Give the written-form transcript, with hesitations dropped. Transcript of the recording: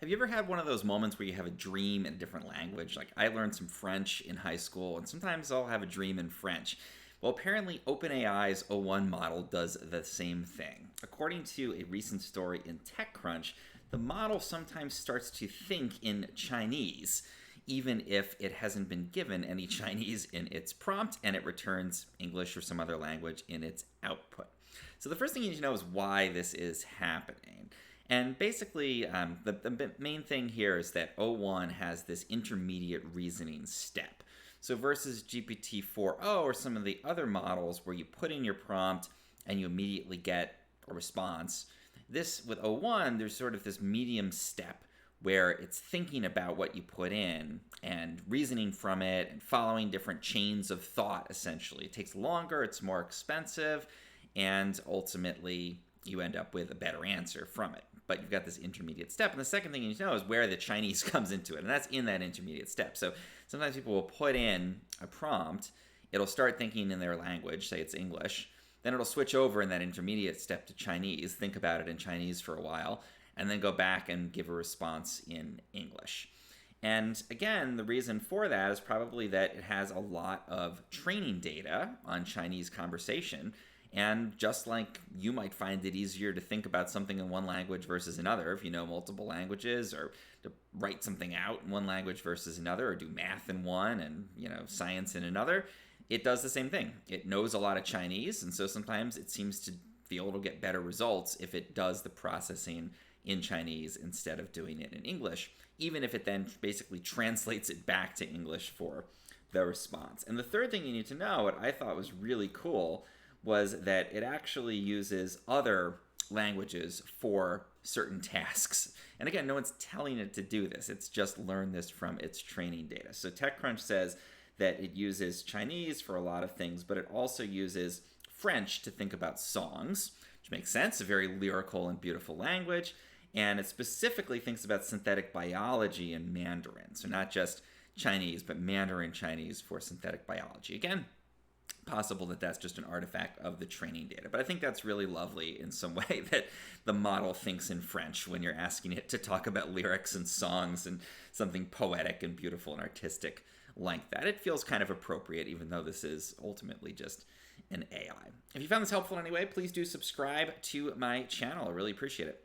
Have you ever had one of those moments where you have a dream in a different language? Like I learned some French in high school, and sometimes I'll have a dream in French. Well, apparently OpenAI's O1 model does the same thing. According to a recent story in TechCrunch, the model sometimes starts to think in Chinese, even if it hasn't been given any Chinese in its prompt, and it returns English or some other language in its output. So the first thing you need to know is why this is happening. And basically, the main thing here is that O1 has this intermediate reasoning step. So versus GPT-4o or some of the other models where you put in your prompt and you immediately get a response, this with O1, there's sort of this medium step where it's thinking about what you put in and reasoning from it and following different chains of thought, essentially. It takes longer, it's more expensive, and ultimately you end up with a better answer from it. But you've got this intermediate step. And the second thing you need to know is where the Chinese comes into it. And that's in that intermediate step. So sometimes people will put in a prompt, it'll start thinking in their language, say it's English, then it'll switch over in that intermediate step to Chinese, think about it in Chinese for a while, and then go back and give a response in English. And again, the reason for that is probably that it has a lot of training data on Chinese conversation. And just like you might find it easier to think about something in one language versus another, if you know multiple languages, or to write something out in one language versus another, or do math in one and, science in another, it does the same thing. It knows a lot of Chinese, and so sometimes it seems to feel it'll get better results if it does the processing in Chinese instead of doing it in English, even if it then basically translates it back to English for the response. And the third thing you need to know, what I thought was really cool, was that it actually uses other languages for certain tasks. And again, no one's telling it to do this. It's just learned this from its training data. So TechCrunch says that it uses Chinese for a lot of things, but it also uses French to think about songs, which makes sense, a very lyrical and beautiful language. And it specifically thinks about synthetic biology and Mandarin. So not just Chinese, but Mandarin Chinese for synthetic biology. Again, possible that that's just an artifact of the training data. But I think that's really lovely in some way that the model thinks in French when you're asking it to talk about lyrics and songs and something poetic and beautiful and artistic like that. It feels kind of appropriate, even though this is ultimately just an AI. If you found this helpful in any way, please do subscribe to my channel. I really appreciate it.